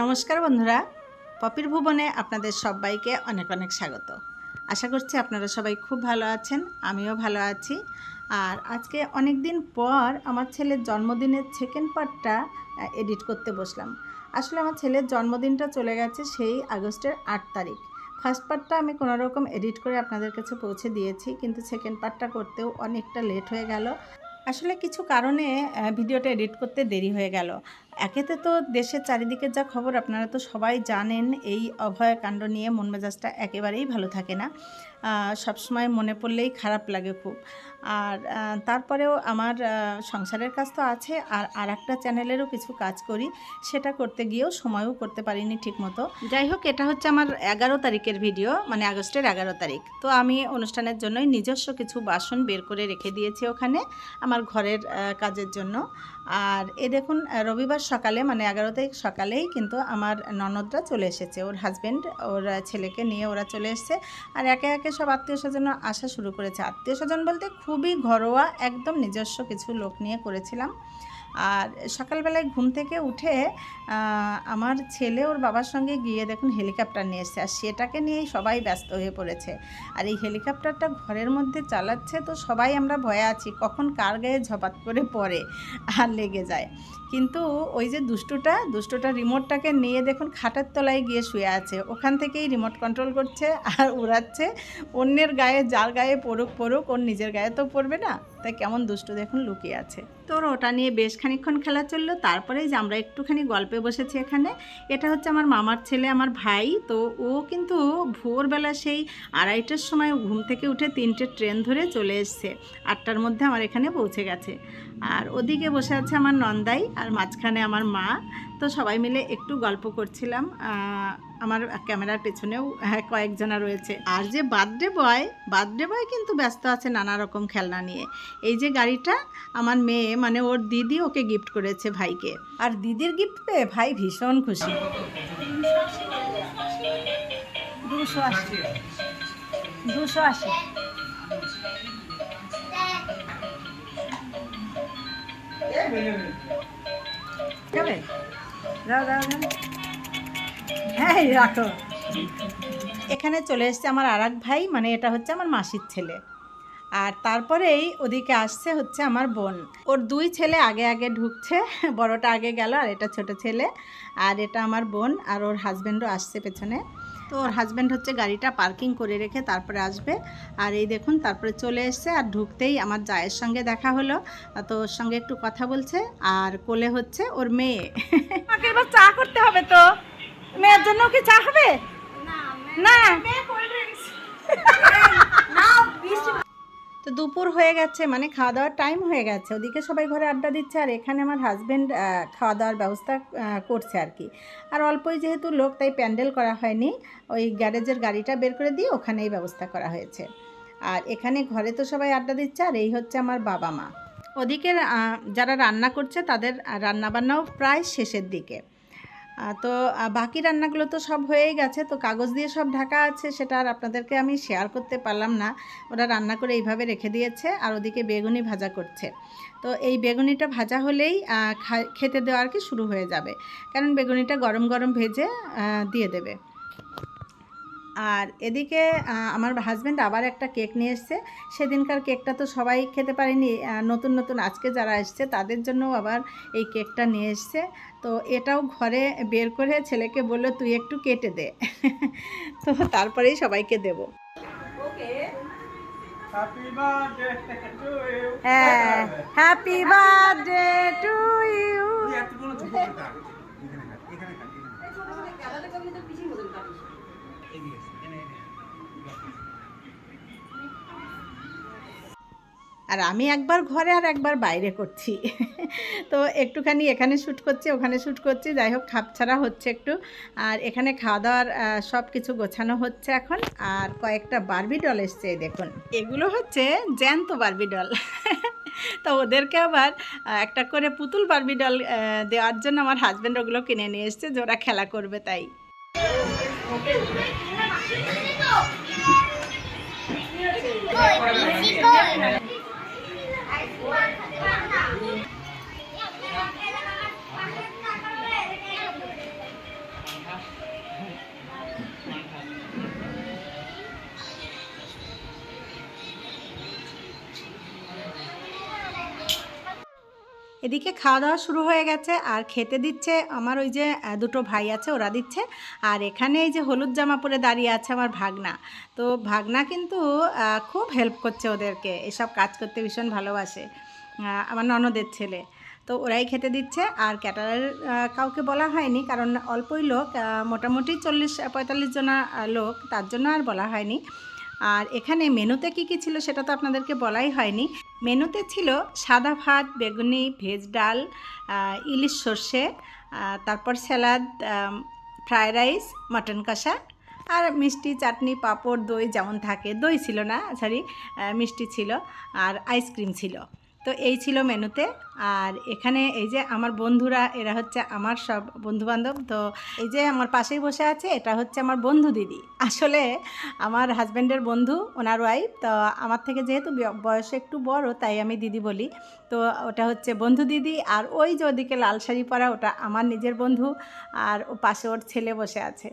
নমস্কার বন্ধুরা, পপির ভুবনে আপনাদের সবাইকে অনেক অনেক স্বাগত। আশা করছি আপনারা সবাই খুব ভালো আছেন, আমিও ভালো আছি। আর আজকে অনেক দিন পর আমার ছেলের জন্মদিনের সেকেন্ড পার্টটা এডিট করতে বসলাম। আসলে আমার ছেলের জন্মদিনটা চলে গেছে সেই আগস্টের 8 তারিখ। ফার্স্ট পার্টটা আমি কোনো রকম এডিট করে আপনাদের কাছে পৌঁছে দিয়েছি, কিন্তু সেকেন্ড পার্টটা করতেও অনেকটা লেট হয়ে গেল। আসলে কিছু কারণে ভিডিওটা এডিট করতে দেরি হয়ে গেল। একেতে তো দেশের চারিদিকের যা খবর আপনারা তো সবাই জানেন, এই অভয়াকাণ্ড নিয়ে মন মেজাজটা একেবারেই ভালো থাকে না। সবসময় মনে পড়লেই খারাপ লাগে খুব। আর তারপরেও আমার সংসারের কাজ তো আছে, আর একটা চ্যানেলেরও কিছু কাজ করি, সেটা করতে গিয়েও সময়ও করতে পারিনি ঠিকমতো। যাই হোক, এটা হচ্ছে আমার 11 তারিখের ভিডিও, মানে আগস্টের 11 তারিখ। তো আমি অনুষ্ঠানের জন্যই নিজস্ব কিছু বাসন বের করে রেখে দিয়েছি ওখানে আমার ঘরের কাজের জন্য। আর এ দেখুন, রবিবার সকালে মানে 11 তারিখ সকালেই কিন্তু আমার ননদরা চলে এসেছে, ওর হাজব্যান্ড ওর ছেলেকে নিয়ে ওরা চলে এসেছে। আর একে একে সব আত্মীয় স্বজন আসা শুরু করেছে। আত্মীয় স্বজন বলতে খুবই ঘরোয়া, একদম নিজস্ব কিছু লোক নিয়ে করেছিলাম। আর সকালবেলায় ঘুম থেকে উঠে আমার ছেলে ওর বাবার সঙ্গে গিয়ে দেখুন হেলিকপ্টার নিয়ে এসছে, আর সেটাকে নিয়েই সবাই ব্যস্ত হয়ে পড়েছে। আর এই হেলিকপ্টারটা ঘরের মধ্যে চালাচ্ছে, তো সবাই আমরা ভয়ে আছি কখন কার গায়ে ঝপাত করে পড়ে আর লেগে যায়। কিন্তু ওই যে দুষ্টুটা রিমোটটাকে নিয়ে দেখুন খাটের তলায় গিয়ে শুয়ে আছে, ওখান থেকেই রিমোট কন্ট্রোল করছে আর উড়াচ্ছে। অন্যের গায়ে, যার গায়ে পড়ুক, ওর নিজের গায়ে তো পড়বে না, তাই কেমন দুষ্টু দেখুন লুকিয়ে আছে। তোর ওটা নিয়ে বেশ খানিকক্ষণ খেলা চললো। তারপরেই যে আমরা একটুখানি গল্পে বসেছি এখানে। এটা হচ্ছে আমার মামার ছেলে, আমার ভাই। তো ও কিন্তু ভোরবেলা সেই 2:30টার সময় ঘুম থেকে উঠে 3টে ট্রেন ধরে চলে এসছে, 8টার মধ্যে আমার এখানে পৌঁছে গেছে। আর ওদিকে বসে আছে আমার নন্দাই, আর মাঝখানে আমার মা। তো সবাই মিলে একটু গল্প করছিলাম। আমার ক্যামেরার পেছনেও কয়েকজনা রয়েছে। আর যে বার্থডে বয় কিন্তু ব্যস্ত আছে নানা রকম খেলনা নিয়ে। এই যে গাড়িটা আমার মেয়ে, মানে ওর দিদি ওকে গিফট করেছে ভাইকে, আর দিদির গিফট পেয়ে ভাই ভীষণ খুশি। 280 যাবে, যাও হ্যাঁ রাখো। এখানে চলে এসছে আমার আর এক ভাই, মানে এটা হচ্ছে আমার মাসির ছেলে। আর তারপরেই ওদিকে আসছে হচ্ছে আমার বোন, ওর 2 ছেলে আগে আগে ঢুকছে, বড়টা আগে গেল, আর এটা ছোট ছেলে। আর এটা আমার বোন, আর ওর হাজব্যান্ডও আসছে পেছনে। তো ওর হাজব্যান্ড হচ্ছে গাড়িটা পার্কিং করে রেখে তারপরে আসবে। আর এই দেখুন তারপরে চলে এসছে, আর ঢুকতেই আমার জায়ের সঙ্গে দেখা হলো। তো ওর সঙ্গে একটু কথা বলছে, আর কোলে হচ্ছে ওর মেয়ে। আমাকে এবার চা করতে হবে, তো মেয়ের জন্য কি চা হবে? না তো দুপুর হয়ে গেছে, মানে খাওয়া দাওয়ার টাইম হয়ে গেছে। ওদিকে সবাই ঘরে আড্ডা দিচ্ছে, আর এখানে আমার হাজব্যান্ড খাওয়া দাওয়ার ব্যবস্থা করছে আর কি। আর অল্পই যেহেতু লোক, তাই প্যান্ডেল করা হয়নি, ওই গ্যারেজের গাড়িটা বের করে দিয়ে ওখানেই ব্যবস্থা করা হয়েছে। আর এখানে ঘরে তো সবাই আড্ডা দিচ্ছে, আর এই হচ্ছে আমার বাবা মা। ওদিকে যারা রান্না করছে তাদের রান্নাবান্নাও প্রায় শেষের দিকে। তো বাকি রান্নাগুলো তো সব হয়েই গেছে, তো কাগজ দিয়ে সব ঢাকা আছে, সেটা আর আপনাদেরকে আমি শেয়ার করতে পারলাম না। ওরা রান্না করে এইভাবে রেখে দিয়েছে, আর ওদিকে বেগুনি ভাজা করছে। তো এই বেগুনিটা ভাজা হলেই খেতে দেওয়া আর কি শুরু হয়ে যাবে, কারণ বেগুনিটা গরম গরম ভেজে দিয়ে দেবে। আর এদিকে আমার হাজব্যান্ড আবার একটা কেক নিয়ে এসছে। সেদিনকার কেকটা তো সবাই খেতে পারেনি, নতুন আজকে যারা এসছে তাদের জন্য আবার এই কেকটা নিয়ে এসছে। তো এটাও ঘরে বের করে ছেলেকে বললো তুই একটু কেটে দে। তো তারপরেই সবাইকে দেব। হ্যাঁ, হ্যাপি বার্থডে টু ইউ। আর আমি একবার ঘরে আর একবার বাইরে করছি। তো একটুখানি এখানে শ্যুট করছি, ওখানে শ্যুট করছি, যাই হোক খাপছাড়া হচ্ছে একটু। আর এখানে খাওয়া দাওয়ার সব কিছু গোছানো হচ্ছে এখন। আর কয়েকটা বারবি ডল এসছে, দেখুন এগুলো হচ্ছে জ্যান্ত বারবি ডল। তো ওদেরকে আবার একটা করে পুতুল বারবি ডল দেওয়ার জন্য আমার হাজব্যান্ড ওগুলো কিনে নিয়ে এসছে, যে ওরা খেলা করবে তাই। এদিকে খাওয়া দাওয়া শুরু হয়ে গেছে আর খেতে দিচ্ছে আমার ওই যে দুটো ভাই আছে, ওরা দিচ্ছে। আর এখানে এই যে হলুদ জামা পরে দাঁড়িয়ে আছে আমার ভাগনা। তো ভাগনা কিন্তু খুব হেল্প করছে ওদেরকে, এসব কাজ করতে ভীষণ ভালোবাসে, আমার ননদের ছেলে। তো ওরাই খেতে দিচ্ছে। আর ক্যাটারার কাউকে বলা হয়নি, কারণ অল্পই লোক, মোটামুটি 40-45 জনা লোক, তার জন্য আর বলা হয়নি। আর এখানে মেনুতে কি কি ছিল সেটা তো আপনাদেরকে বলাই হয়নি। মেনুতে ছিল সাদা ভাত, বেগুনি, ভেজ ডাল, ইলিশ সর্ষে, তারপর স্যালাড, ফ্রায়েড রাইস, মাটন কষা, আর মিষ্টি, চাটনি, পাঁপড়, দই যেমন থাকে। দই ছিল না, সরি, মিষ্টি ছিল, আর আইসক্রিম ছিল। তো এই ছিল মেনুতে। আর এখানে এই যে আমার বন্ধুরা, এরা হচ্ছে আমার সব বন্ধুবান্ধব। তো এই যে আমার পাশেই বসে আছে, এটা হচ্ছে আমার বন্ধু দিদি, আসলে আমার হাজব্যান্ডের বন্ধু, ওনার ওয়াইফ। তো আমার থেকে যেহেতু বয়সে একটু বড়, তাই আমি দিদি বলি। তো ওটা হচ্ছে বন্ধু দিদি। আর ওই যে ওদিকে লাল শাড়ি পরা, ওটা আমার নিজের বন্ধু। আর ও পাশে ওর ছেলে বসে আছে।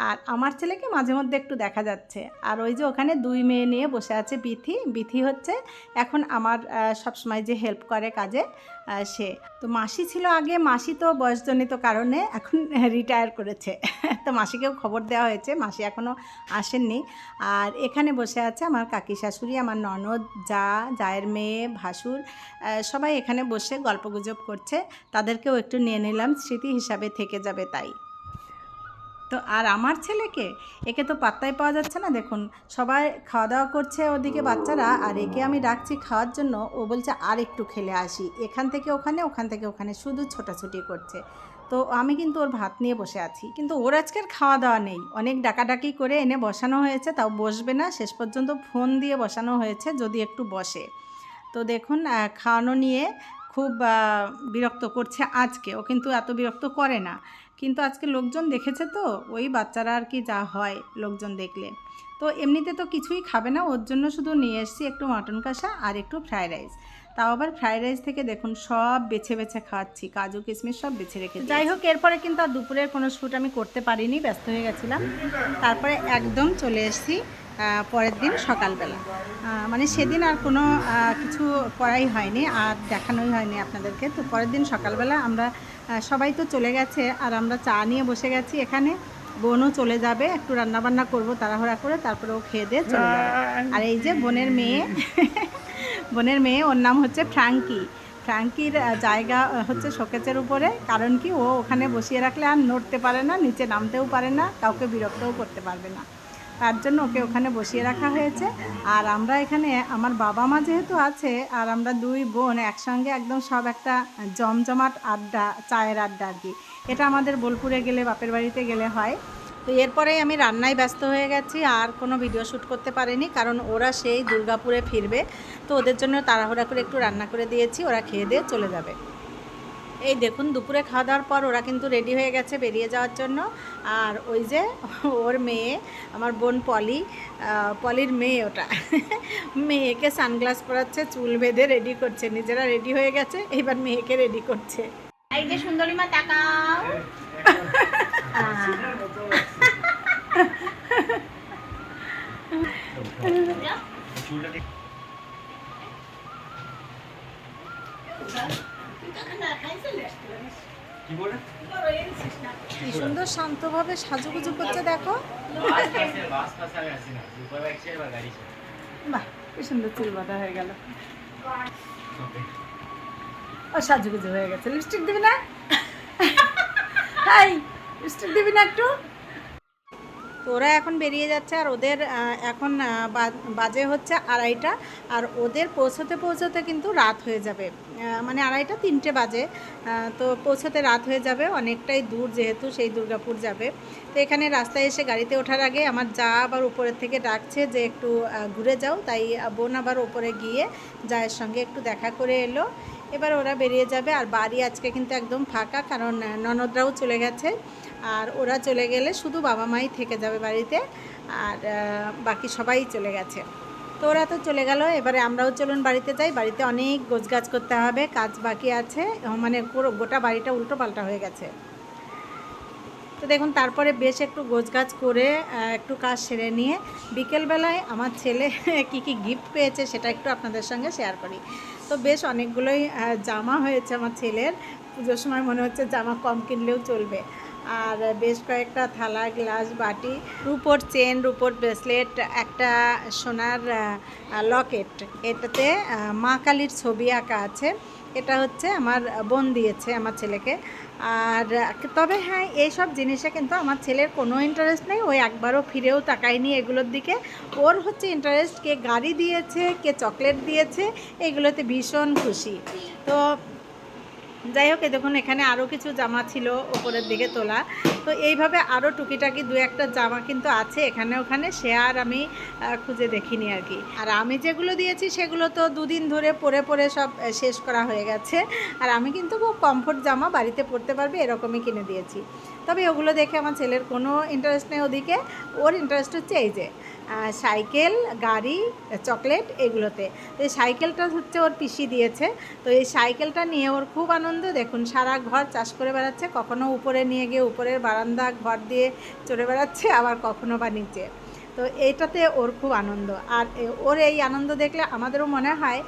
আর আমার ছেলেকে মাঝে মধ্যে একটু দেখা যাচ্ছে। আর ওই যে ওখানে 2 মেয়ে নিয়ে বসে আছে বিথি। বিথি হচ্ছে এখন আমার সবসময় যে হেল্প করে কাজে, সে। তো মাসি ছিল আগে, মাসি তো বয়সজনিত কারণে এখন রিটায়ার করেছে। তো মাসিকেও খবর দেওয়া হয়েছে, মাসি এখনও আসেননি। আর এখানে বসে আছে আমার কাকি শাশুড়ি, আমার ননদ, জায়ের মেয়ে, ভাসুর, সবাই এখানে বসে গল্পগুজব করছে। তাদেরকেও একটু নিয়ে নিলাম, স্মৃতি হিসাবে থেকে যাবে তাই। তো আর আমার ছেলেকে, একে তো পাত্তাই পাওয়া যাচ্ছে না। দেখুন, সবাই খাওয়া দাওয়া করছে ওদিকে বাচ্চারা, আর একে আমি ডাকছি খাওয়ার জন্য, ও বলছে আর একটু খেলে আসি। এখান থেকে ওখানে, ওখান থেকে ওখানে শুধু ছোটাছুটি করছে। তো আমি কিন্তু ওর ভাত নিয়ে বসে আছি, কিন্তু ওর আজকের খাওয়া দাওয়া নেই। অনেক ডাকাডাকি করে এনে বসানো হয়েছে, তাও বসবে না। শেষ পর্যন্ত ফোন দিয়ে বসানো হয়েছে যদি একটু বসে। তো দেখুন, খাওয়ানো নিয়ে খুব বিরক্ত করছে আজকে। ও কিন্তু এত বিরক্ত করে না, কিন্তু আজকে লোকজন দেখেছে তো, ওই বাচ্চারা আর কি যা হয় লোকজন দেখলে। তো এমনিতে তো কিছুই খাবে না, ওর জন্য শুধু নিয়ে এসেছি একটু মাটন কষা আর একটু ফ্রায়েড রাইস। তাও আবার ফ্রায়েড রাইস থেকে দেখুন সব বেছে বেছে খাওয়াচ্ছি, কাজু কিশমিশ সব বেছে রেখে। যাই হোক, এরপরে কিন্তু আর দুপুরের কোনো শ্যুট আমি করতে পারিনি, ব্যস্ত হয়ে গেছিলাম। তারপরে একদম চলে এসেছি পরের দিন সকালবেলা। মানে সেদিন আর কোনো কিছু করাই হয়নি, আর দেখানোই হয়নি আপনাদেরকে। তো পরের দিন সকালবেলা আমরা সবাই তো চলে গেছে, আর আমরা চা নিয়ে বসে গেছি এখানে। বোনও চলে যাবে, একটু রান্নাবান্না করবো তাড়াহুড়া করে, তারপরে ও খেয়ে দিয়ে চলে যাবে। আর এই যে বোনের মেয়ে, বোনের মেয়ে, ওর নাম হচ্ছে ফ্র্যাঙ্কি। ফ্র্যাঙ্কির জায়গা হচ্ছে শোকেসের উপরে, কারণ কি ও ওখানে বসিয়ে রাখলে আর নড়তে পারে না, নিচে নামতেও পারে না, কাউকে বিরক্তও করতে পারবে না, তার জন্য ওকে ওখানে বসিয়ে রাখা হয়েছে। আর আমরা এখানে, আমার বাবা মা যেহেতু আছে, আর আমরা 2 বোন একসঙ্গে একদম সব একটা জমজমাট আড্ডা, চায়ের আড্ডা আর কি। এটা আমাদের বোলপুরে গেলে, বাপের বাড়িতে গেলে হয়। তো এরপরেই আমি রান্নায় ব্যস্ত হয়ে গেছি, আর কোনো ভিডিও শ্যুট করতে পারিনি, কারণ ওরা সেই দুর্গাপুরে ফিরবে। তো ওদের জন্য তাড়াহুড়া করে একটু রান্না করে দিয়েছি, ওরা খেয়ে দিয়ে চলে যাবে। এই দেখুন, দুপুরে খাওয়া দাওয়ার পর ওরা কিন্তু রেডি হয়ে গেছে বেরিয়ে যাওয়ার জন্য। আর ওই যে ওর মেয়ে, আমার বোন পলি, পলির মেয়ে ওটা, মেয়েকে সানগ্লাস পরাচ্ছে, চুল বেঁধে রেডি করছে। নিজেরা রেডি হয়ে গেছে, এবার মেয়েকে রেডি করছে। এই যে সুন্দরী মা, তাকাও। কি সুন্দর শান্তভাবে সাজুগুজু করছে, দেখো। বাহ, কি সুন্দর চুল বাঁধা হয়ে গেল, ও সাজুগুজু হয়ে গেছে। লিপস্টিক দিবি না? হাই, লিপস্টিক দিবি না একটু? তো ওরা এখন বেরিয়ে যাচ্ছে, আর ওদের এখন বাজে হচ্ছে 2:30, আর ওদের পৌঁছতে পৌঁছতে কিন্তু রাত হয়ে যাবে। মানে 2:30-3টে বাজে। তো পৌঁছতে রাত হয়ে যাবে, অনেকটাই দূর যেহেতু, সেই দুর্গাপুর যাবে। তো এখানে রাস্তায় এসে গাড়িতে ওঠার আগে আমার যা আবার উপরের থেকে ডাকছে যে একটু ঘুরে যাও, তাই বোন আবার উপরে গিয়ে জায়ের সঙ্গে একটু দেখা করে এলো। এবার ওরা বেরিয়ে যাবে। আর বাড়ি আজকে কিন্তু একদম ফাঁকা, কারণ ননদরাও চলে গেছে। আর ওরা চলে গেলে শুধু বাবা মাই থেকে যাবে বাড়িতে, আর বাকি সবাই চলে গেছে। তো ওরা তো চলে গেল, এবারে আমরাও চলুন বাড়িতে যাই। বাড়িতে অনেক গোছগাছ করতে হবে, কাজ বাকি আছে, মানে পুরো গোটা বাড়িটা উল্টো পাল্টা হয়ে গেছে। তো দেখুন, তারপরে বেশ একটু গোছগাছ করে একটু কাজ সেরে নিয়ে বিকেলবেলায় আমার ছেলে কি কি গিফট পেয়েছে সেটা একটু আপনাদের সঙ্গে শেয়ার করি। তো বেশ অনেকগুলোই জামা হয়েছে আমার ছেলের। পুজোর সময় মনে হচ্ছে জামা কম কিনলেও চলবে। আর বেশ কয়েকটা থালা, গ্লাস, বাটি, রুপোর চেন, রুপোর ব্রেসলেট, একটা সোনার লকেট। এটাতে মা কালীর ছবি আঁকা আছে। এটা হচ্ছে আমার বোন দিয়েছে আমার ছেলেকে। আর তবে হ্যাঁ, এইসব জিনিসে কিন্তু আমার ছেলের কোনো ইন্টারেস্ট নেই। ওই একবারও ফিরেও তাকায়নি এগুলোর দিকে। ওর হচ্ছে ইন্টারেস্ট কে গাড়ি দিয়েছে, কে চকলেট দিয়েছে, এগুলোতে ভীষণ খুশি। তো যাই হোক, দেখুন এখানে আরও কিছু জামা ছিল ওপরের দিকে তোলা। তো এইভাবে আরও টুকিটাকি দু একটা জামা কিন্তু আছে এখানে ওখানে, সে আর আমি খুঁজে দেখিনি আর কি। আর আমি যেগুলো দিয়েছি সেগুলো তো দুদিন ধরে পরে পরে সব শেষ করা হয়ে গেছে। আর আমি কিন্তু খুব কমফোর্ট জামা, বাড়িতে পরতে পারবে এরকমই কিনে দিয়েছি। তবে ওগুলো দেখে আমার ছেলের কোনো ইন্টারেস্ট নেই ওদিকে। ওর ইন্টারেস্ট হচ্ছে এই যে সাইকেল, গাড়ি, চকলেট এগুলোতে। তো এই সাইকেলটা হচ্ছে ওর পিসি দিয়েছে। তো এই সাইকেলটা নিয়ে ওর খুব আনন্দ। দেখুন সারা ঘর চাষ করে বেড়াচ্ছে, কখনো উপরে নিয়ে গিয়ে উপরের বারান্দা ঘর দিয়ে চড়ে বেড়াচ্ছে, আবার কখনো বা নিচে। তো এইটাতে ওর খুব আনন্দ। আর ওর এই আনন্দ দেখলে আমাদেরও মনে হয়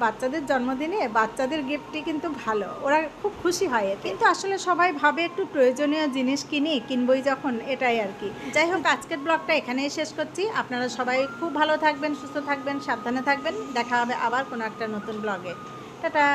বাচ্চাদের জন্মদিনে বাচ্চাদের গিফটটি কিন্তু ভালো, ওরা খুব খুশি হয়। কিন্তু আসলে সবাই ভাবে একটু প্রয়োজনীয় জিনিস কিনবই যখন, এটাই আর কি। যাই হোক, আজকের ব্লগটা এখানেই শেষ করছি। আপনারা সবাই খুব ভালো থাকবেন, সুস্থ থাকবেন, সাবধানে থাকবেন। দেখা হবে আবার কোনো একটা নতুন ব্লগে। টাটা।